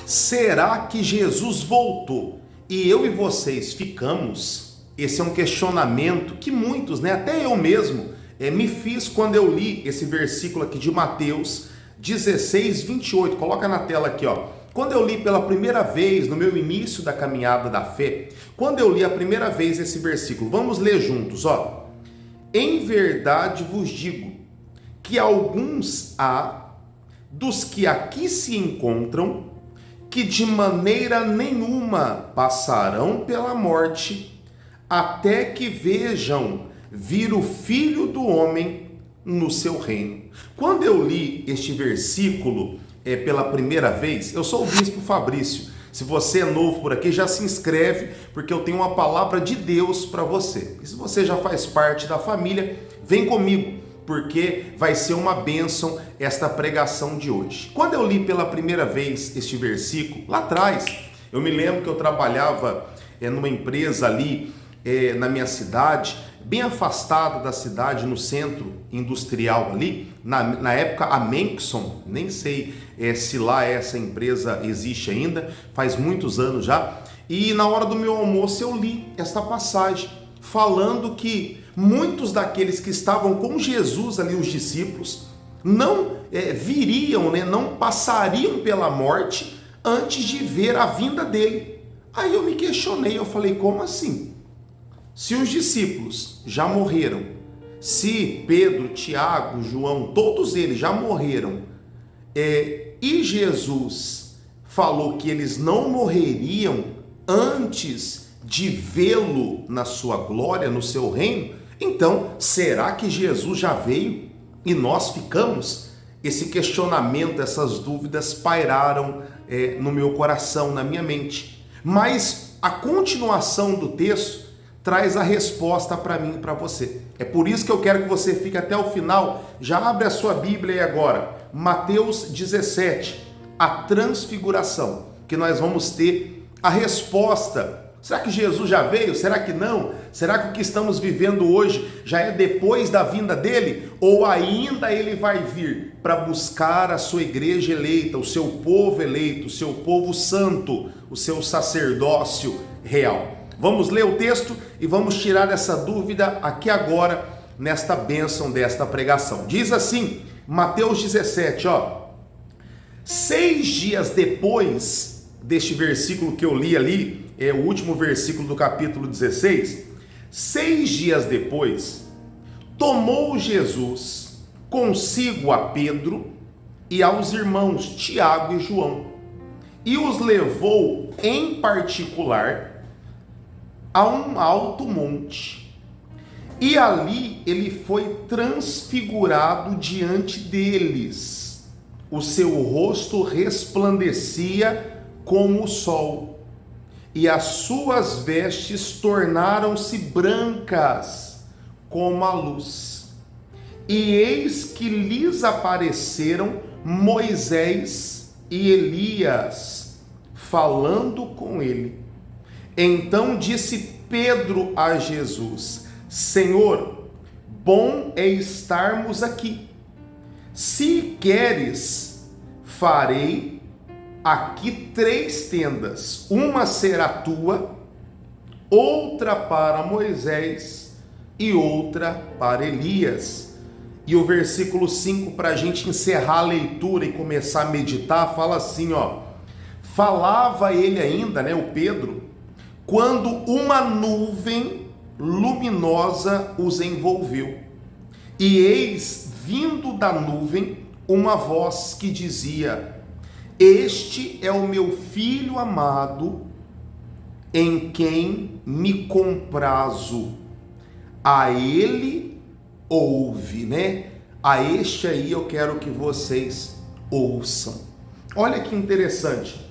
Será que Jesus voltou e eu e vocês ficamos? Esse é um questionamento que muitos, até eu mesmo, me fiz quando eu li esse versículo aqui de Mateus 16, 28. Coloca na tela aqui, ó. Quando eu li pela primeira vez, no meu início da caminhada da fé, quando eu li a primeira vez esse versículo, vamos ler juntos, ó. Em verdade vos digo que alguns há dos que aqui se encontram que de maneira nenhuma passarão pela morte até que vejam vir o Filho do Homem no seu reino. Quando eu li este versículo pela primeira vez, eu sou o Bispo Fabrício. Se você é novo por aqui, já se inscreve, porque eu tenho uma palavra de Deus para você. E se você já faz parte da família, vem comigo, porque vai ser uma bênção esta pregação de hoje. Quando eu li pela primeira vez este versículo, lá atrás, eu me lembro que eu trabalhava numa empresa ali na minha cidade, bem afastado da cidade, no centro industrial ali, na época a Menxon, nem sei se lá essa empresa existe ainda, faz muitos anos já, e na hora do meu almoço eu li esta passagem, falando que muitos daqueles que estavam com Jesus ali, os discípulos, não viriam, não passariam pela morte antes de ver a vinda dele. Aí eu me questionei, eu falei, como assim? Se os discípulos já morreram, se Pedro, Tiago, João, todos eles já morreram, e Jesus falou que eles não morreriam antes de vê-lo na sua glória, no seu reino, então será que Jesus já veio e nós ficamos? Esse questionamento, essas dúvidas pairaram no meu coração, na minha mente. Mas a continuação do texto traz a resposta para mim e para você. É por isso que eu quero que você fique até o final. Já abre a sua Bíblia aí agora. Mateus 17, a transfiguração, que nós vamos ter a resposta. Será que Jesus já veio? Será que não? Será que o que estamos vivendo hoje já é depois da vinda dele? Ou ainda ele vai vir para buscar a sua igreja eleita, o seu povo eleito, o seu povo santo, o seu sacerdócio real? Vamos ler o texto e vamos tirar essa dúvida aqui agora, nesta bênção desta pregação. Diz assim, Mateus 17, ó. 6 dias depois deste versículo que eu li ali, o último versículo do capítulo 16, 6 dias depois, tomou Jesus consigo a Pedro e aos irmãos Tiago e João, e os levou em particular a um alto monte, e ali ele foi transfigurado diante deles. O seu rosto resplandecia como o sol, e as suas vestes tornaram-se brancas como a luz. E eis que lhes apareceram Moisés e Elias, falando com ele. Então disse Pedro a Jesus: Senhor, bom é estarmos aqui. Se queres, farei aqui 3 tendas. Uma será tua, outra para Moisés e outra para Elias. E o versículo 5, para a gente encerrar a leitura e começar a meditar, fala assim, ó. Falava ele ainda, o Pedro, quando uma nuvem luminosa os envolveu. E eis, vindo da nuvem, uma voz que dizia: Este é o meu filho amado, em quem me comprazo. A ele ouve, A este aí eu quero que vocês ouçam. Olha que interessante.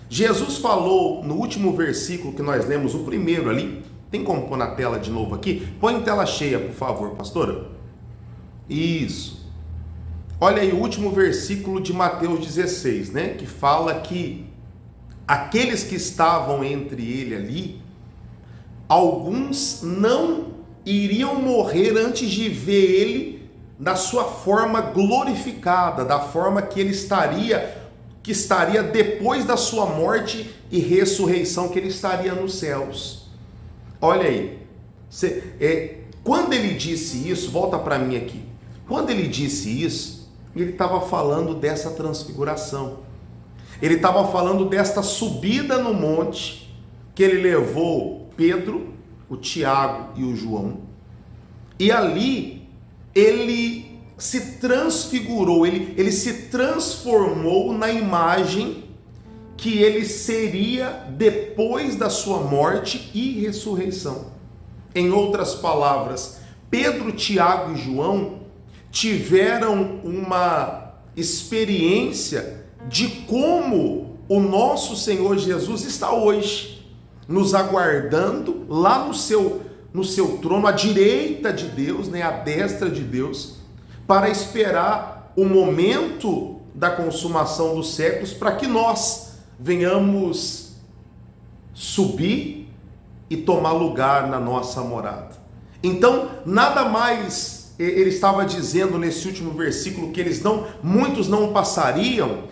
Jesus falou no último versículo que nós lemos, o primeiro ali. Tem como pôr na tela de novo aqui? Põe em tela cheia, por favor, pastora. Isso. Olha aí o último versículo de Mateus 16, Que fala que aqueles que estavam entre ele ali, alguns não iriam morrer antes de ver ele na sua forma glorificada, da forma que ele estaria que estaria depois da sua morte e ressurreição, que ele estaria nos céus. Olha aí, quando ele disse isso, volta para mim aqui, quando ele disse isso, ele estava falando dessa transfiguração, ele estava falando desta subida no monte, que ele levou Pedro, o Tiago e o João, e ali ele se transfigurou, ele se transformou na imagem que ele seria depois da sua morte e ressurreição. Em outras palavras, Pedro, Tiago e João tiveram uma experiência de como o nosso Senhor Jesus está hoje, nos aguardando lá no seu trono, à direita de Deus, à destra de Deus, para esperar o momento da consumação dos séculos, para que nós venhamos subir e tomar lugar na nossa morada. Então, nada mais ele estava dizendo nesse último versículo, que muitos não passariam.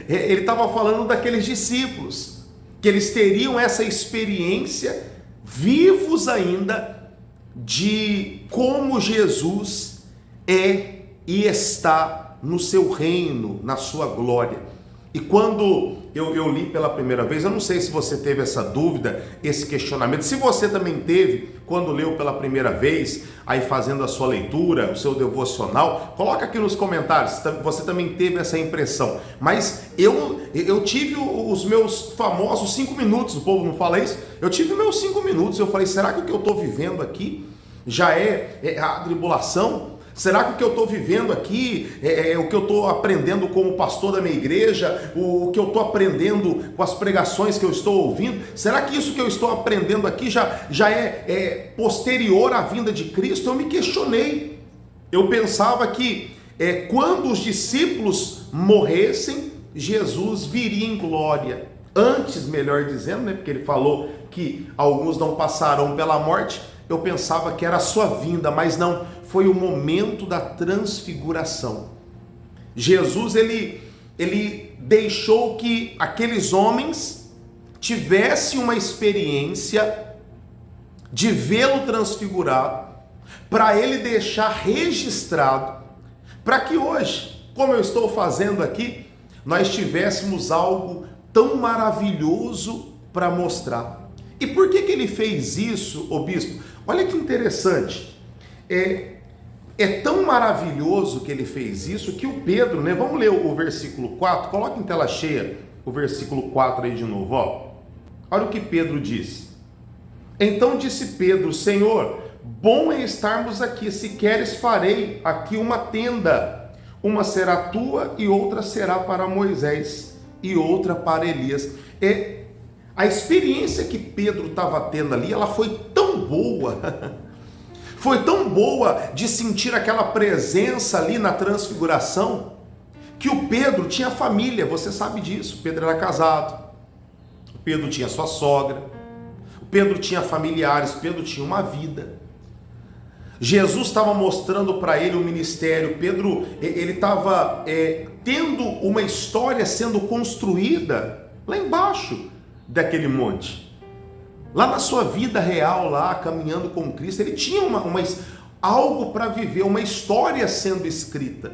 Ele estava falando daqueles discípulos, que eles teriam essa experiência, vivos ainda, de como Jesus é e está no seu reino, na sua glória. E quando eu li pela primeira vez, eu não sei se você teve essa dúvida, esse questionamento, se você também teve, quando leu pela primeira vez, aí fazendo a sua leitura, o seu devocional, coloca aqui nos comentários se você também teve essa impressão. Mas eu tive os meus famosos 5 minutos, o povo não fala isso? Eu tive meus 5 minutos, eu falei, será que o que eu estou vivendo aqui já é a tribulação? Será que o que eu estou vivendo aqui, o que eu estou aprendendo como pastor da minha igreja, o que eu estou aprendendo com as pregações que eu estou ouvindo, será que isso que eu estou aprendendo aqui já é posterior à vinda de Cristo? Eu me questionei. Eu pensava que quando os discípulos morressem, Jesus viria em glória. Antes, melhor dizendo, porque ele falou que alguns não passarão pela morte, eu pensava que era a sua vinda, mas não, foi o momento da transfiguração. Jesus, ele deixou que aqueles homens tivessem uma experiência de vê-lo transfigurado, para ele deixar registrado, para que hoje, como eu estou fazendo aqui, nós tivéssemos algo tão maravilhoso para mostrar. E por que ele fez isso, ô bispo? Olha que interessante, é tão maravilhoso que ele fez isso, que o Pedro, vamos ler o versículo 4, coloca em tela cheia o versículo 4 aí de novo, ó. Olha o que Pedro diz. Então disse Pedro, Senhor, bom é estarmos aqui, se queres farei aqui uma tenda, uma será tua e outra será para Moisés e outra para Elias. A experiência que Pedro estava tendo ali, ela foi tão boa, foi tão boa de sentir aquela presença ali na transfiguração, que o Pedro tinha família, você sabe disso, Pedro era casado, o Pedro tinha sua sogra, o Pedro tinha familiares, Pedro tinha uma vida. Jesus estava mostrando para ele o ministério, Pedro, ele estava tendo uma história sendo construída lá embaixo daquele monte, lá na sua vida real, lá caminhando com Cristo, ele tinha algo para viver, uma história sendo escrita,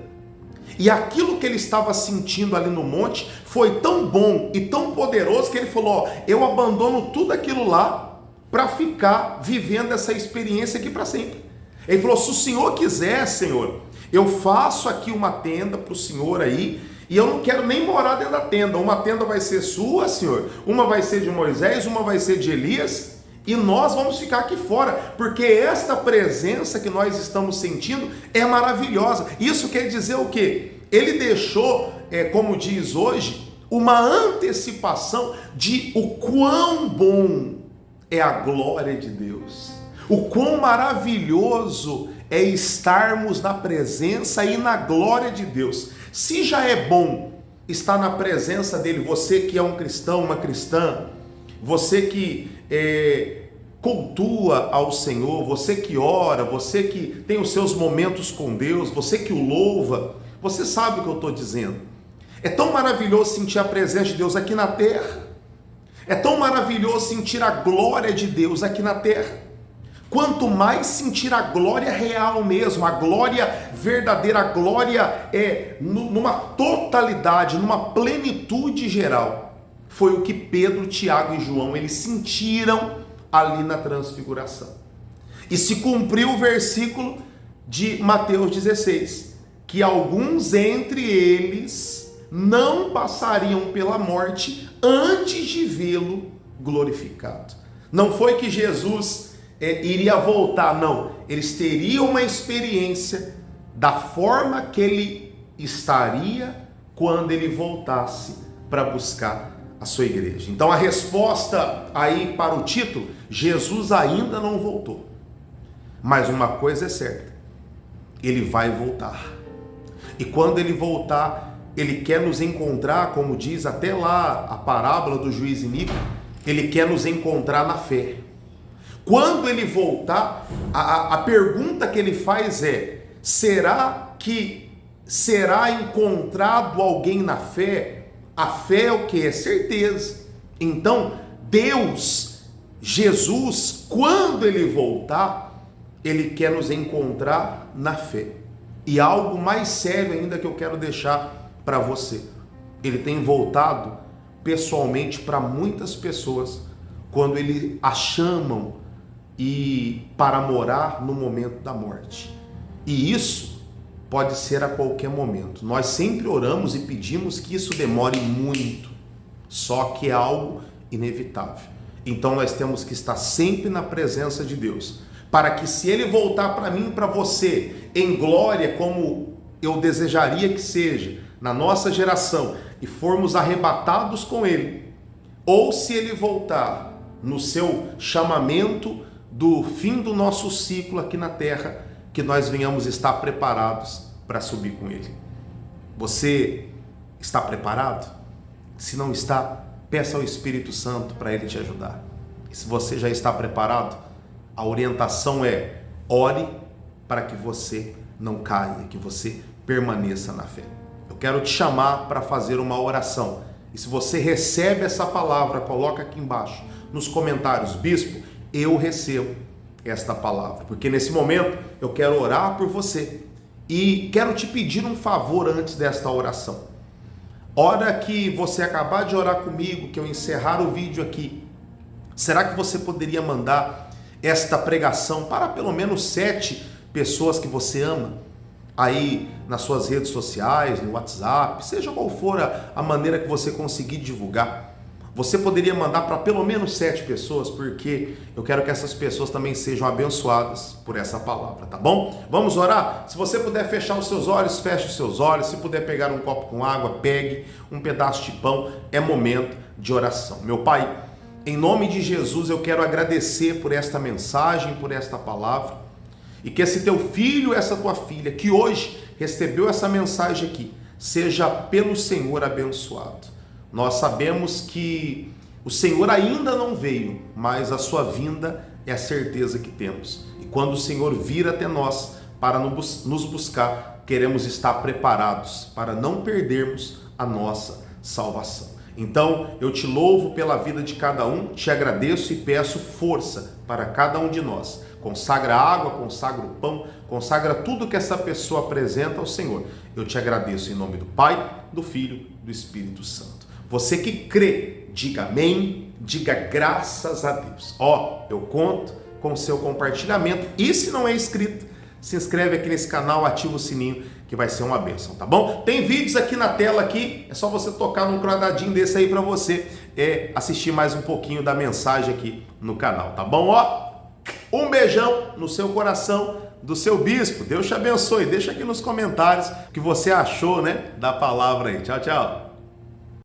e aquilo que ele estava sentindo ali no monte foi tão bom e tão poderoso que ele falou, eu abandono tudo aquilo lá para ficar vivendo essa experiência aqui para sempre. Ele falou, se o Senhor quiser, Senhor, eu faço aqui uma tenda para o Senhor aí, e eu não quero nem morar dentro da tenda. Uma tenda vai ser sua, Senhor, uma vai ser de Moisés, uma vai ser de Elias, e nós vamos ficar aqui fora, porque esta presença que nós estamos sentindo é maravilhosa. Isso quer dizer o quê? Ele deixou, como diz hoje, uma antecipação de o quão bom é a glória de Deus, o quão maravilhoso é estarmos na presença e na glória de Deus. Se já é bom estar na presença dele, você que é um cristão, uma cristã, você que cultua ao Senhor, você que ora, você que tem os seus momentos com Deus, você que o louva, você sabe o que eu estou dizendo. É tão maravilhoso sentir a presença de Deus aqui na terra. É tão maravilhoso sentir a glória de Deus aqui na terra. Quanto mais sentir a glória real mesmo, a glória verdadeira, a glória numa totalidade, numa plenitude geral. Foi o que Pedro, Tiago e João, eles sentiram ali na transfiguração. E se cumpriu o versículo de Mateus 16, que alguns entre eles não passariam pela morte antes de vê-lo glorificado. Não foi que Jesus iria voltar, não. Eles teriam uma experiência da forma que ele estaria quando ele voltasse para buscar a sua igreja. Então a resposta aí para o título, Jesus ainda não voltou. Mas uma coisa é certa, ele vai voltar. E quando ele voltar, ele quer nos encontrar, como diz até lá a parábola do juiz iníquo, ele quer nos encontrar na fé. Quando ele voltar, a pergunta que ele faz é: será que será encontrado alguém na fé? A fé é o que? É certeza. Então, Deus, Jesus, quando ele voltar, ele quer nos encontrar na fé. E algo mais sério ainda que eu quero deixar para você. Ele tem voltado pessoalmente para muitas pessoas quando ele a chamam para morar no momento da morte. E isso pode ser a qualquer momento. Nós sempre oramos e pedimos que isso demore muito, só que é algo inevitável. Então nós temos que estar sempre na presença de Deus, para que se ele voltar para mim e para você em glória, como eu desejaria que seja, na nossa geração, e formos arrebatados com ele, ou se ele voltar no seu chamamento do fim do nosso ciclo aqui na terra, que nós venhamos estar preparados para subir com ele. Você está preparado? Se não está, peça ao Espírito Santo para ele te ajudar. E se você já está preparado, a orientação é: ore para que você não caia, que você permaneça na fé. Eu quero te chamar para fazer uma oração. E se você recebe essa palavra, coloca aqui embaixo nos comentários: bispo, eu recebo esta palavra, porque nesse momento eu quero orar por você e quero te pedir um favor antes desta oração. Hora que você acabar de orar comigo, que eu encerrar o vídeo aqui, será que você poderia mandar esta pregação para pelo menos 7 pessoas que você ama, aí nas suas redes sociais, no WhatsApp, seja qual for a maneira que você conseguir divulgar? Você poderia mandar para pelo menos 7 pessoas, porque eu quero que essas pessoas também sejam abençoadas por essa palavra, tá bom? Vamos orar? Se você puder fechar os seus olhos, feche os seus olhos. Se puder pegar um copo com água, pegue um pedaço de pão. É momento de oração. Meu Pai, em nome de Jesus, eu quero agradecer por esta mensagem, por esta palavra, e que esse teu filho, essa tua filha, que hoje recebeu essa mensagem aqui, seja pelo Senhor abençoado. Nós sabemos que o Senhor ainda não veio, mas a sua vinda é a certeza que temos. E quando o Senhor vir até nós para nos buscar, queremos estar preparados para não perdermos a nossa salvação. Então, eu te louvo pela vida de cada um, te agradeço e peço força para cada um de nós. Consagra a água, consagra o pão, consagra tudo que essa pessoa apresenta ao Senhor. Eu te agradeço em nome do Pai, do Filho e do Espírito Santo. Você que crê, diga amém, diga graças a Deus. Eu conto com o seu compartilhamento. E se não é inscrito, se inscreve aqui nesse canal, ativa o sininho, que vai ser uma bênção, tá bom? Tem vídeos aqui na tela aqui, é só você tocar num quadradinho desse aí para você assistir mais um pouquinho da mensagem aqui no canal, tá bom? Um beijão no seu coração do seu bispo. Deus te abençoe. Deixa aqui nos comentários o que você achou, da palavra aí. Tchau, tchau.